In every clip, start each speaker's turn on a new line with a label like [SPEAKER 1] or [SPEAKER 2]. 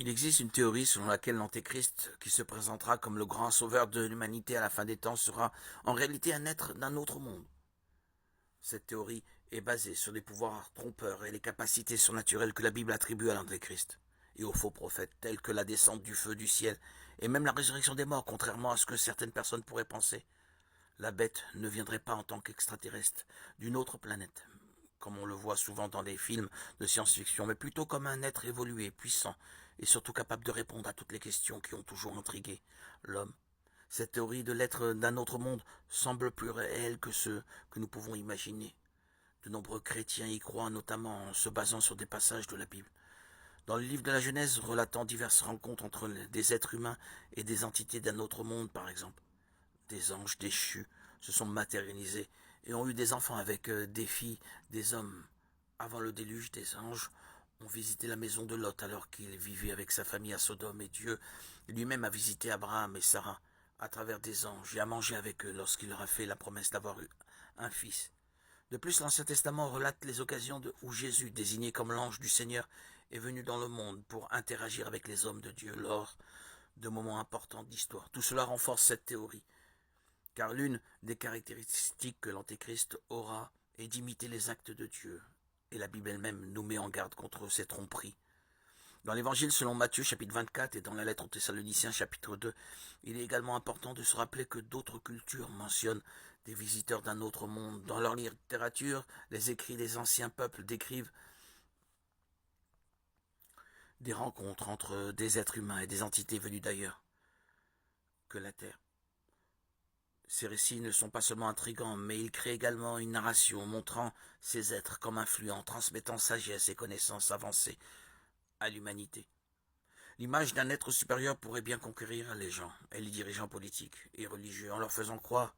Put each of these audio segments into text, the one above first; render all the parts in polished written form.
[SPEAKER 1] Il existe une théorie selon laquelle l'Antéchrist, qui se présentera comme le grand sauveur de l'humanité à la fin des temps, sera en réalité un être d'un autre monde. Cette théorie est basée sur les pouvoirs trompeurs et les capacités surnaturelles que la Bible attribue à l'Antéchrist et aux faux prophètes, tels que la descente du feu du ciel et même la résurrection des morts, contrairement à ce que certaines personnes pourraient penser. La bête ne viendrait pas en tant qu'extraterrestre d'une autre planète, comme on le voit souvent dans les films de science-fiction, mais plutôt comme un être évolué, puissant, et surtout capable de répondre à toutes les questions qui ont toujours intrigué l'homme. Cette théorie de l'être d'un autre monde semble plus réelle que ce que nous pouvons imaginer. De nombreux chrétiens y croient, notamment en se basant sur des passages de la Bible. Dans le livre de la Genèse, relatant diverses rencontres entre des êtres humains et des entités d'un autre monde, par exemple, des anges déchus se sont matérialisés et ont eu des enfants avec des filles, des hommes. Avant le déluge, des anges ont visité la maison de Lot alors qu'il vivait avec sa famille à Sodome, et Dieu lui-même a visité Abraham et Sarah à travers des anges et a mangé avec eux lorsqu'il leur a fait la promesse d'avoir eu un fils. De plus, l'Ancien Testament relate les occasions où Jésus, désigné comme l'ange du Seigneur, est venu dans le monde pour interagir avec les hommes de Dieu lors de moments importants d'histoire. Tout cela renforce cette théorie, car l'une des caractéristiques que l'Antéchrist aura est d'imiter les actes de Dieu, et la Bible elle-même nous met en garde contre ces tromperies. Dans l'Évangile selon Matthieu chapitre 24 et dans la lettre aux Thessaloniciens chapitre 2, il est également important de se rappeler que d'autres cultures mentionnent des visiteurs d'un autre monde. Dans leur littérature, les écrits des anciens peuples décrivent des rencontres entre des êtres humains et des entités venues d'ailleurs que la Terre. Ces récits ne sont pas seulement intrigants, mais ils créent également une narration montrant ces êtres comme influents, transmettant sagesse et connaissances avancées à l'humanité. L'image d'un être supérieur pourrait bien conquérir les gens et les dirigeants politiques et religieux en leur faisant croire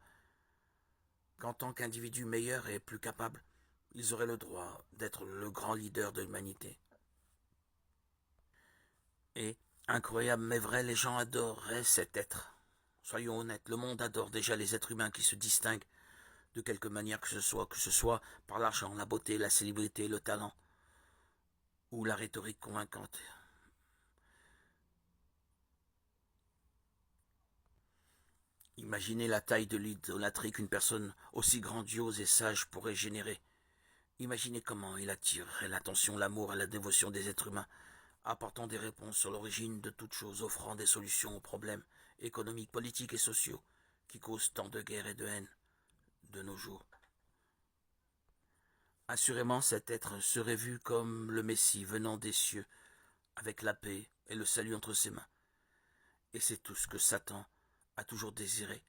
[SPEAKER 1] qu'en tant qu'individus meilleurs et plus capables, ils auraient le droit d'être le grand leader de l'humanité. Et, incroyable mais vrai, les gens adoreraient cet être. Soyons honnêtes, le monde adore déjà les êtres humains qui se distinguent de quelque manière que ce soit par l'argent, la beauté, la célébrité, le talent ou la rhétorique convaincante. Imaginez la taille de l'idolâtrie qu'une personne aussi grandiose et sage pourrait générer. Imaginez comment il attirerait l'attention, l'amour et la dévotion des êtres humains, apportant des réponses sur l'origine de toutes choses, offrant des solutions aux problèmes économiques, politiques et sociaux qui causent tant de guerre et de haine de nos jours. Assurément, cet être serait vu comme le Messie venant des cieux, avec la paix et le salut entre ses mains. Et c'est tout ce que Satan a toujours désiré,